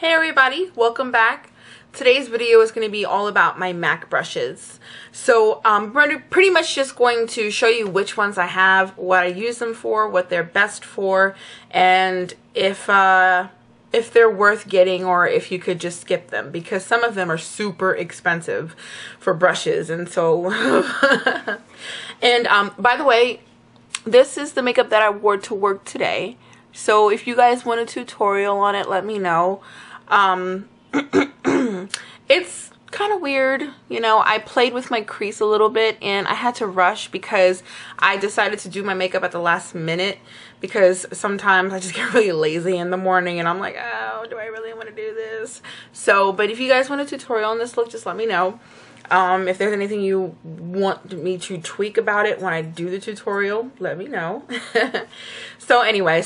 Hey everybody, welcome back. Today's video is going to be all about my MAC brushes. So I'm pretty much just going to show you which ones I have, what I use them for, what they're best for, and if they're worth getting or if you could just skip them, because some of them are super expensive for brushes. And so and by the way, this is the makeup that I wore to work today. So if you guys want a tutorial on it, let me know. It's kind of weird, you know. I played with my crease a little bit and I had to rush because I decided to do my makeup at the last minute, because sometimes I just get really lazy in the morning and I'm like, oh, do I really want to do this? So, but if you guys want a tutorial on this look, just let me know. If there's anything you want me to tweak about it when I do the tutorial, let me know. So anyway,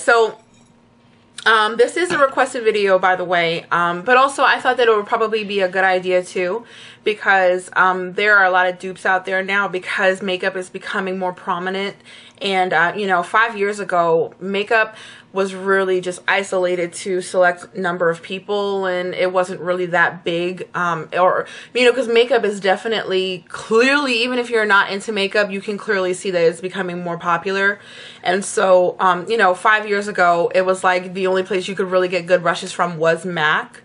this is a requested video, by the way, but also I thought that it would probably be a good idea too, because there are a lot of dupes out there now because makeup is becoming more prominent. And you know, 5 years ago, makeup was really just isolated to select number of people, and it wasn't really that big, or, you know, because makeup is definitely, clearly, even if you're not into makeup, you can clearly see that it's becoming more popular. And so, you know, 5 years ago, it was like the only place you could really get good brushes from was MAC.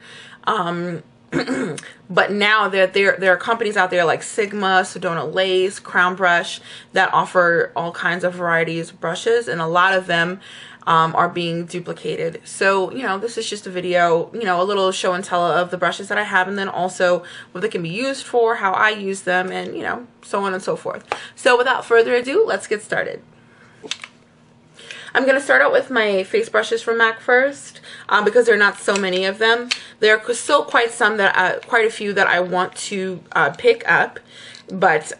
But now there are companies out there like Sigma, Sedona Lace, Crown Brush that offer all kinds of varieties of brushes, and a lot of them are being duplicated. So, you know, this is just a video, you know, a little show and tell of the brushes that I have, and then also what they can be used for, how I use them, and, you know, so on and so forth. So without further ado, let's get started. I'm going to start out with my face brushes from MAC first, because there are not so many of them. There are still quite a few that I want to pick up, but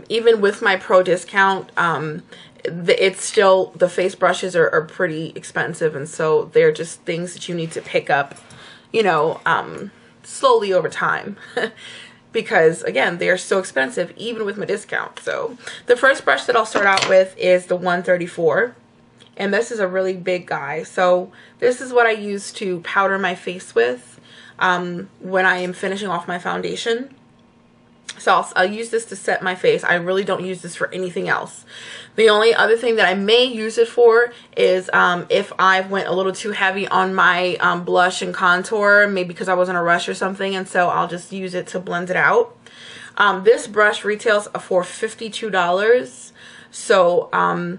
even with my pro discount, it's still, the face brushes are pretty expensive, and so they're just things that you need to pick up, you know, slowly over time. Because again, they are so expensive even with my discount. So the first brush that I'll start out with is the 134. And this is a really big guy. So this is what I use to powder my face with when I am finishing off my foundation. So I'll use this to set my face. I really don't use this for anything else. The only other thing that I may use it for is if I went a little too heavy on my blush and contour, maybe because I was in a rush or something, and so I'll just use it to blend it out. This brush retails for $52. So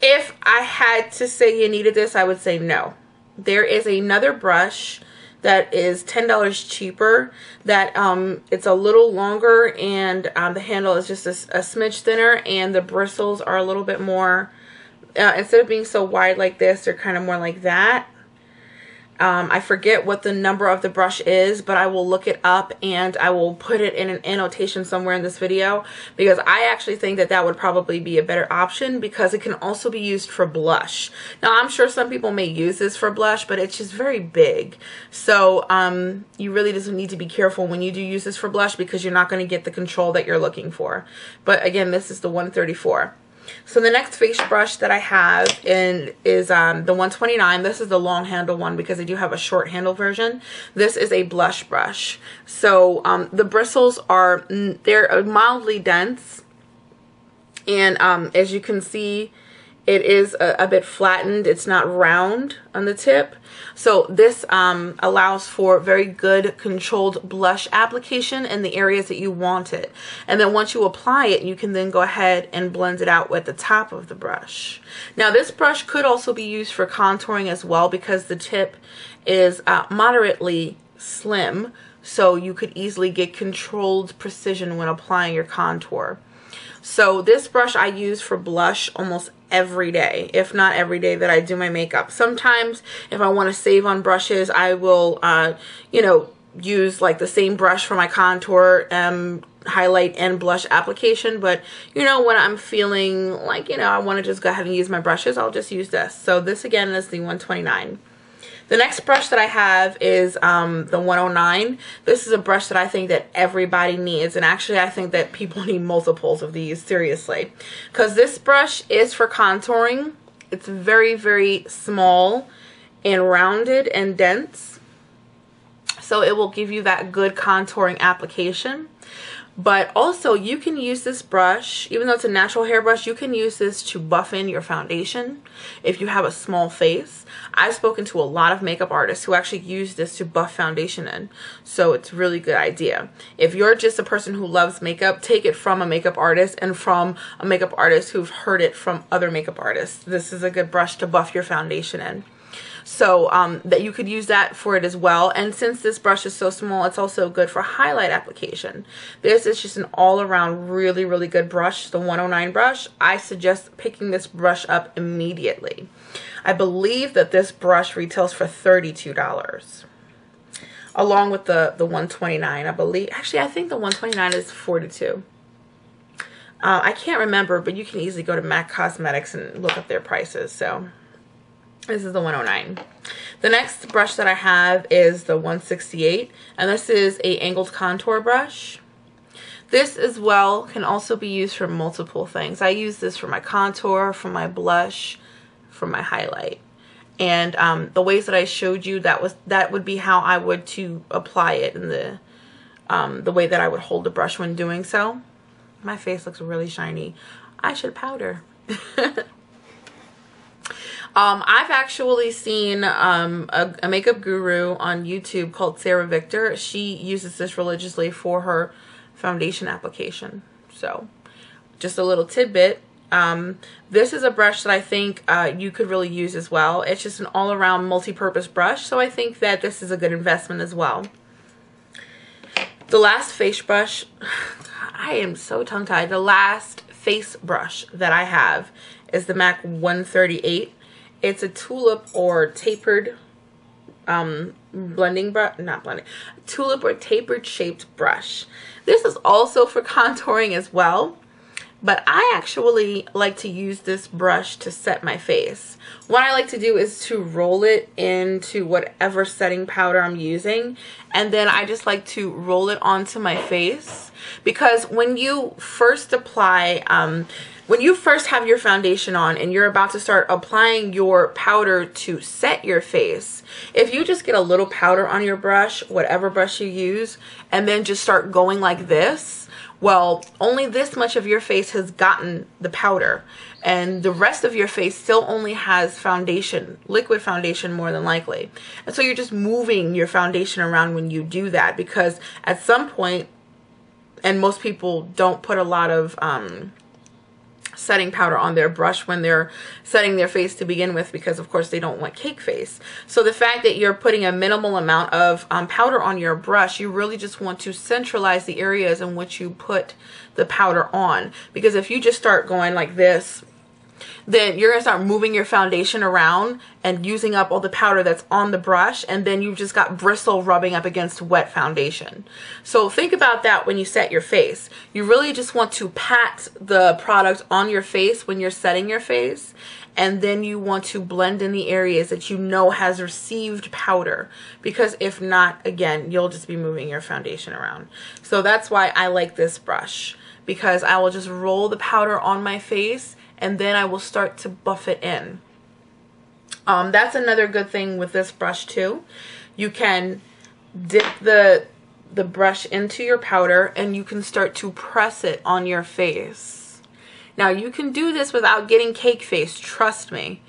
if I had to say you needed this, I would say no. There is another brush that is $10 cheaper, that it's a little longer, and the handle is just a smidge thinner, and the bristles are a little bit more, instead of being so wide like this, they're kind of more like that. I forget what the number of the brush is, but I will look it up and I will put it in an annotation somewhere in this video, because I actually think that that would probably be a better option, because it can also be used for blush. Now, I'm sure some people may use this for blush, but it's just very big. So you really just need to be careful when you do use this for blush, because you're not going to get the control that you're looking for. But again, this is the 134. So the next face brush that I have is the 129. This is the long handle one, because I do have a short handle version. This is a blush brush. So the bristles they're mildly dense, and as you can see, it is a bit flattened. It's not round on the tip. So this allows for very good controlled blush application in the areas that you want it. And then once you apply it, you can then go ahead and blend it out with the top of the brush. Now, this brush could also be used for contouring as well, because the tip is moderately slim. So you could easily get controlled precision when applying your contour. So this brush I use for blush almost every day, if not every day that I do my makeup. Sometimes if I want to save on brushes, I will, you know, use like the same brush for my contour, highlight, and blush application. But, you know, when I'm feeling like, you know, I want to just go ahead and use my brushes, I'll just use this. So this again is the 129. The next brush that I have is the 109. This is a brush that I think that everybody needs, and actually I think that people need multiples of these, seriously, because this brush is for contouring. It's very, very small and rounded and dense. So it will give you that good contouring application. But also you can use this brush, even though it's a natural hair brush, you can use this to buff in your foundation if you have a small face. I've spoken to a lot of makeup artists who actually use this to buff foundation in. So it's a really good idea. If you're just a person who loves makeup, take it from a makeup artist and from a makeup artist who've heard it from other makeup artists. This is a good brush to buff your foundation in. So that you could use that for it as well. And since this brush is so small, it's also good for highlight application. This is just an all-around really, really good brush, the 109 brush. I suggest picking this brush up immediately. I believe that this brush retails for $32 along with the 129, I believe. Actually, I think the 129 is $42. I can't remember, but you can easily go to MAC Cosmetics and look up their prices. So this is the 109. The next brush that I have is the 168, and this is a angled contour brush. This as well can also be used for multiple things. I use this for my contour, for my blush, for my highlight. And the ways that I showed you, that would be how I would to apply it in the way that I would hold the brush when doing so. My face looks really shiny. I should powder. I've actually seen a makeup guru on YouTube called Sarah Victor. She uses this religiously for her foundation application. So just a little tidbit. This is a brush that I think you could really use as well. It's just an all-around multi-purpose brush, so I think that this is a good investment as well. The last face brush, I am so tongue-tied. The last face brush that I have is the MAC 138. It's a tulip or tapered blending brush, not blending, tulip or tapered shaped brush. This is also for contouring as well, but I actually like to use this brush to set my face. What I like to do is to roll it into whatever setting powder I'm using, and then I just like to roll it onto my face, because when you first apply, when you first have your foundation on and you're about to start applying your powder to set your face, if you just get a little powder on your brush, whatever brush you use, and then just start going like this, well, only this much of your face has gotten the powder, and the rest of your face still only has foundation, liquid foundation more than likely. And so you're just moving your foundation around when you do that, because at some point, and most people don't put a lot of setting powder on their brush when they're setting their face to begin with, because of course they don't want cake face. So the fact that you're putting a minimal amount of powder on your brush, you really just want to centralize the areas in which you put the powder on, because if you just start going like this, then you're going to start moving your foundation around and using up all the powder that's on the brush, and then you've just got bristle rubbing up against wet foundation. So think about that when you set your face. You really just want to pat the product on your face when you're setting your face, and then you want to blend in the areas that you know has received powder, because if not, again, you'll just be moving your foundation around. So that's why I like this brush, because I will just roll the powder on my face and then I will start to buff it in. That's another good thing with this brush too. You can dip the brush into your powder and you can start to press it on your face. Now you can do this without getting cake face, trust me.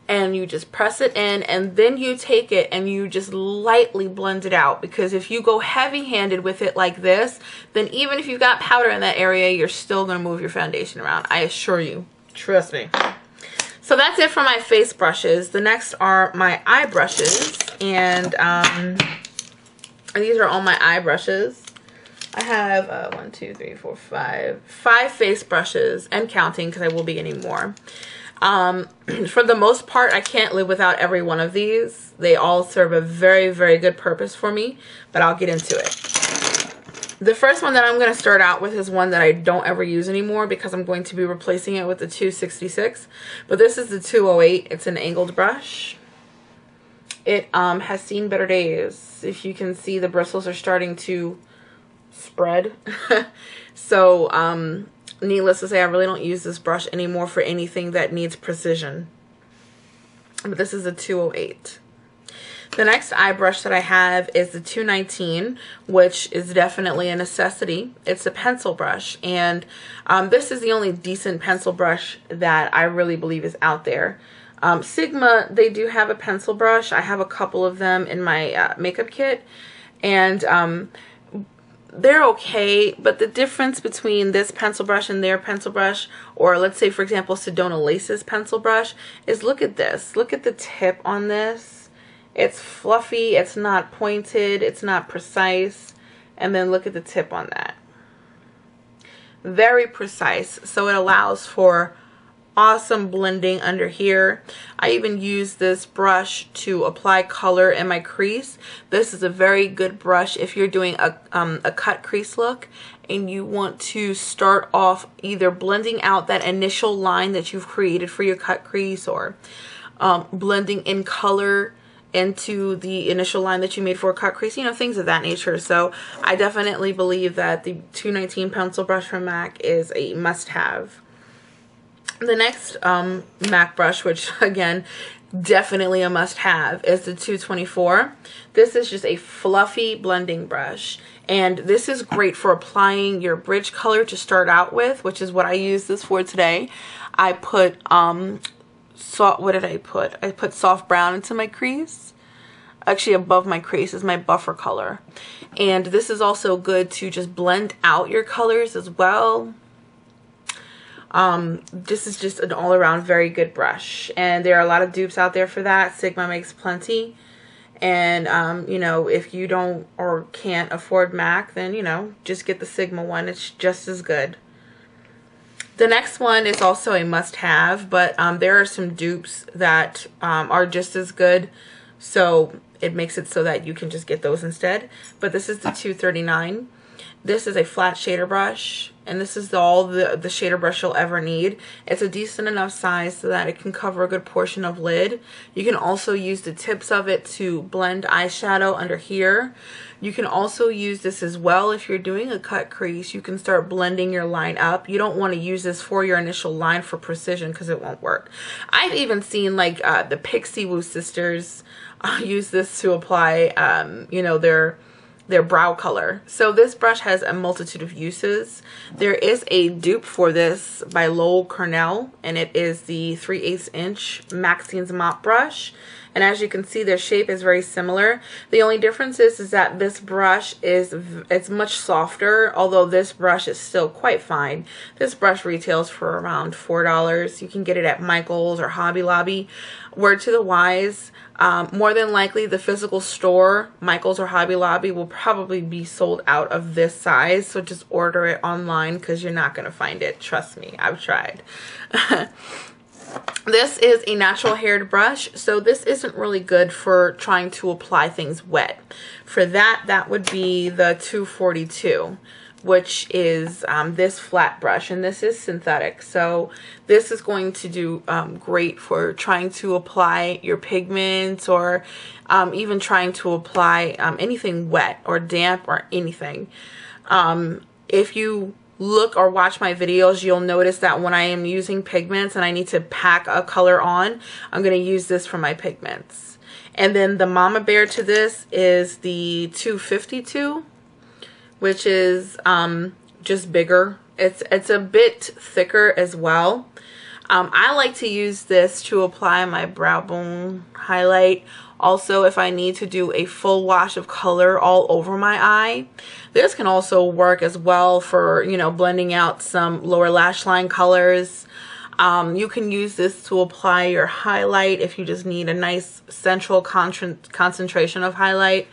And you just press it in, and then you take it and you just lightly blend it out, because if you go heavy-handed with it like this, then even if you've got powder in that area, you're still going to move your foundation around. I assure you. Trust me. So that's it for my face brushes. The next are my eye brushes, and these are all my eye brushes. I have 1, 2, 3, 4, 5 face brushes, and counting, because I will be getting more. For the most part, I can't live without every one of these. They all serve a very, very good purpose for me, but I'll get into it. The first one that I'm going to start out with is one that I don't ever use anymore, because I'm going to be replacing it with the 266. But this is the 208. It's an angled brush. It has seen better days. If you can see, the bristles are starting to spread. So, needless to say, I really don't use this brush anymore for anything that needs precision. But this is a 208. The next eye brush that I have is the 219, which is definitely a necessity. It's a pencil brush, and this is the only decent pencil brush that I really believe is out there. Sigma, they do have a pencil brush. I have a couple of them in my makeup kit, and they're okay, but the difference between this pencil brush and their pencil brush, or let's say for example Sedona Lace's pencil brush, is look at this. Look at the tip on this. It's fluffy, it's not pointed, it's not precise, and then look at the tip on that. Very precise, so it allows for awesome blending under here. I even use this brush to apply color in my crease. This is a very good brush if you're doing a cut crease look and you want to start off either blending out that initial line that you've created for your cut crease, or blending in color into the initial line that you made for a cut crease, you know, things of that nature. So I definitely believe that the 219 pencil brush from MAC is a must-have. The next MAC brush, which again, definitely a must-have, is the 224. This is just a fluffy blending brush, and this is great for applying your bridge color to start out with, which is what I use this for today. I put, what did I put? I put soft brown into my crease. Actually, above my crease is my buffer color. And this is also good to just blend out your colors as well. This is just an all-around very good brush, and there are a lot of dupes out there for that. Sigma makes plenty, and you know, if you don't or can't afford MAC, then you know, just get the Sigma one. It's just as good. The next one is also a must-have, but there are some dupes that are just as good, so it makes it so that you can just get those instead. But this is the 239. This is a flat shader brush, and this is all the shader brush you'll ever need. It's a decent enough size so that it can cover a good portion of lid. You can also use the tips of it to blend eyeshadow under here. You can also use this as well if you're doing a cut crease. You can start blending your line up. You don't want to use this for your initial line for precision because it won't work. I've even seen like the Pixie Woo sisters use this to apply, you know, their brow color. So this brush has a multitude of uses. There is a dupe for this by Lowell Cornell, and it is the 3/8 inch Maxine's mop brush. And as you can see, their shape is very similar. The only difference is that this brush it's much softer, although this brush is still quite fine. This brush retails for around $4. You can get it at Michael's or Hobby Lobby. Word to the wise, more than likely the physical store, Michael's or Hobby Lobby, will probably be sold out of this size, so just order it online because you're not going to find it. Trust me, I've tried. This is a natural haired brush, so this isn't really good for trying to apply things wet. For that, that would be the 242, which is this flat brush, and this is synthetic. So this is going to do great for trying to apply your pigments, or even trying to apply anything wet or damp or anything. If you look or watch my videos, you'll notice that when I am using pigments and I need to pack a color on, I'm going to use this for my pigments. And then the Mama Bear to this is the 252, which is just bigger. It's a bit thicker as well. I like to use this to apply my brow bone highlight. Also, if I need to do a full wash of color all over my eye, this can also work as well for, you know, blending out some lower lash line colors. You can use this to apply your highlight if you just need a nice central concentration of highlight.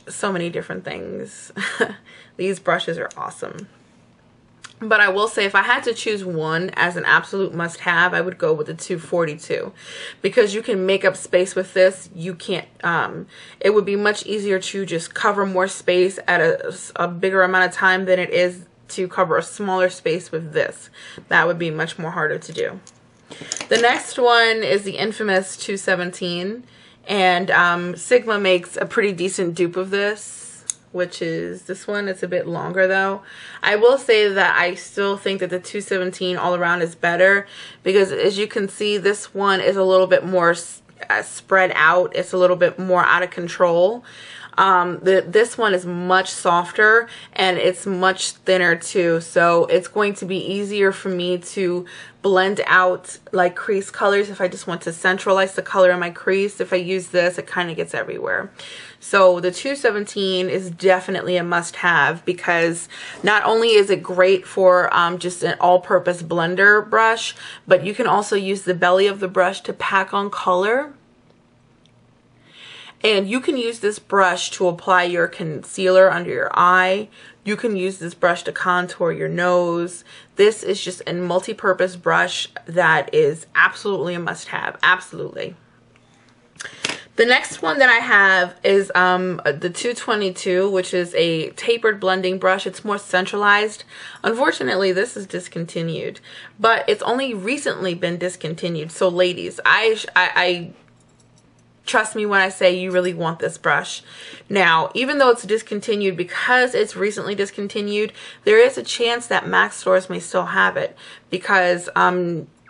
So many different things. These brushes are awesome. But I will say, if I had to choose one as an absolute must-have, I would go with the 242, because you can make up space with this. You can't. It would be much easier to just cover more space at a bigger amount of time than it is to cover a smaller space with this. That would be much more harder to do. The next one is the infamous 217, and Sigma makes a pretty decent dupe of this, which is this one. It's a bit longer though. I will say that I still think that the 217 all around is better, because as you can see, this one is a little bit more spread out. It's a little bit more out of control. This one is much softer and it's much thinner too, so it's going to be easier for me to blend out like crease colors if I just want to centralize the color in my crease. If I use this, it kind of gets everywhere. So the 217 is definitely a must-have, because not only is it great for just an all-purpose blender brush, but you can also use the belly of the brush to pack on color. And you can use this brush to apply your concealer under your eye. You can use this brush to contour your nose. This is just a multi-purpose brush that is absolutely a must-have. Absolutely. The next one that I have is the 222, which is a tapered blending brush. It's more centralized. Unfortunately, this is discontinued, but it's only recently been discontinued. So ladies, I trust me when I say you really want this brush. Now, even though it's discontinued, because it's recently discontinued, there is a chance that M.A.C stores may still have it, because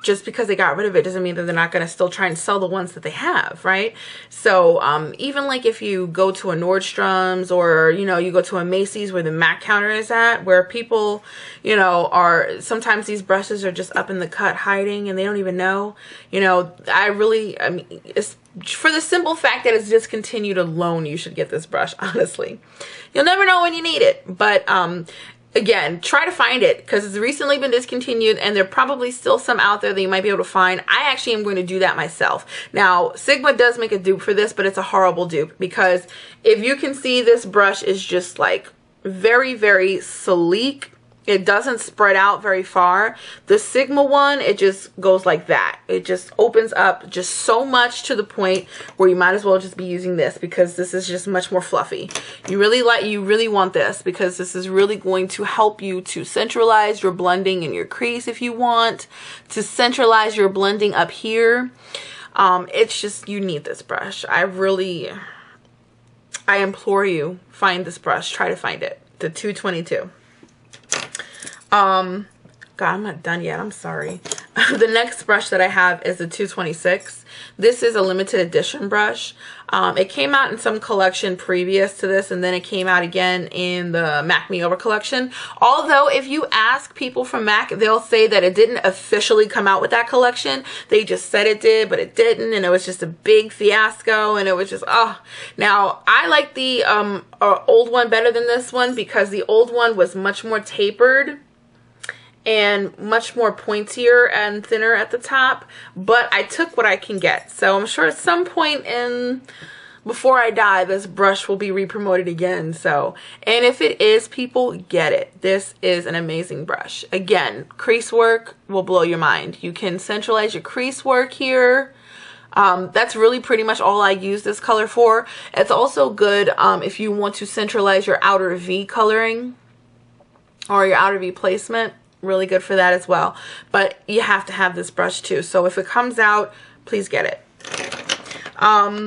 just because they got rid of it doesn't mean that they're not going to still try and sell the ones that they have, right? So even like if you go to a Nordstrom's, or you know, you go to a Macy's where the M.A.C counter is at, where people, you know, are sometimes these brushes are just up in the cut hiding and they don't even know. You know, I mean, it's for the simple fact that it's discontinued alone, you should get this brush. Honestly, you'll never know when you need it, but again, try to find it, because it's recently been discontinued and there are probably still some out there that you might be able to find. I actually am going to do that myself. Now, Sigma does make a dupe for this, but it's a horrible dupe, because if you can see, this brush is just like very, very sleek. It doesn't spread out very far. The Sigma one, it just goes like that. It just opens up just so much to the point where you might as well just be using this, because this is just much more fluffy. You really want this, because this is really going to help you to centralize your blending in your crease if you want to centralize your blending up here. It's just, you need this brush. I implore you, find this brush. Try to find it. The 222. God, I'm not done yet. I'm sorry. The next brush that I have is the 226. This is a limited edition brush. It came out in some collection previous to this, and then it came out again in the M.A.C Me Over collection. Although, if you ask people from M.A.C, they'll say that it didn't officially come out with that collection. They just said it did, but it didn't, and it was just a big fiasco, and it was just, oh. Now, I like the old one better than this one, because the old one was much more tapered and much more pointier and thinner at the top, but I took what I can get. So I'm sure at some point before I die, this brush will be re-promoted again. So, and if it is, people, get it. This is an amazing brush. Again, crease work will blow your mind. You can centralize your crease work here. That's really pretty much all I use this color for. It's also good if you want to centralize your outer V coloring or your outer V placement. Really good for that as well, but you have to have this brush too. So if it comes out, please get it.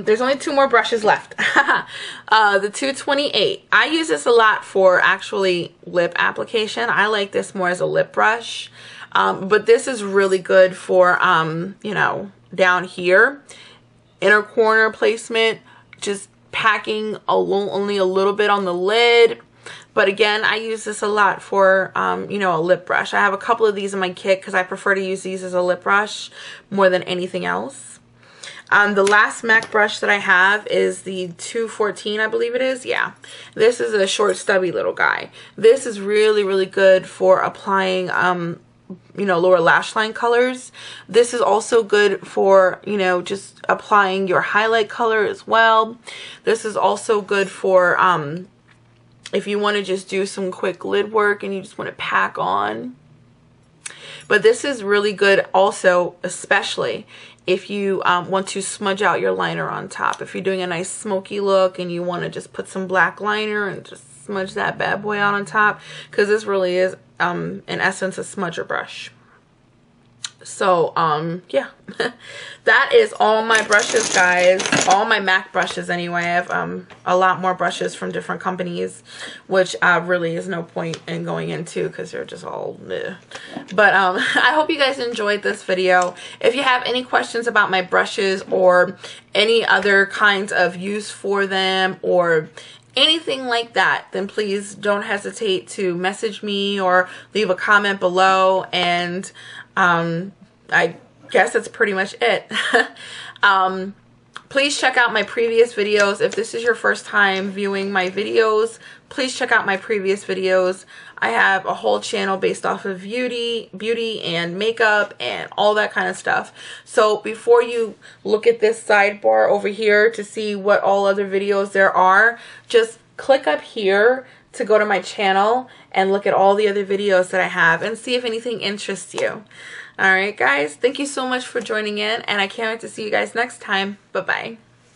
There's only 2 more brushes left. The 228. I use this a lot for actually lip application. I like this more as a lip brush, but this is really good for you know, down here, inner corner placement, just packing only a little bit on the lid. But again, I use this a lot for, you know, a lip brush. I have a couple of these in my kit because I prefer to use these as a lip brush more than anything else. The last M.A.C brush that I have is the 214, I believe it is. Yeah, this is a short, stubby little guy. This is really, really good for applying, you know, lower lash line colors. This is also good for, you know, just applying your highlight color as well. This is also good for, if you want to just do some quick lid work and you just want to pack on. But this is really good also, especially if you want to smudge out your liner on top. If you're doing a nice smoky look and you want to just put some black liner and just smudge that bad boy out on top, because this really is, in essence, a smudger brush. So, yeah, that is all my brushes, guys. All my MAC brushes anyway. I have, a lot more brushes from different companies, which, really is no point in going into because they're just all bleh. But, I hope you guys enjoyed this video. If you have any questions about my brushes or any other kinds of use for them or anything like that, then please don't hesitate to message me or leave a comment below. And I guess that's pretty much it. Please check out my previous videos. If this is your first time viewing my videos, please check out my previous videos. I have a whole channel based off of beauty and makeup and all that kind of stuff. So before you look at this sidebar over here to see what all other videos there are, just click up here to go to my channel and look at all the other videos that I have and see if anything interests you. Alright guys, thank you so much for joining in, and I can't wait to see you guys next time. Bye-bye.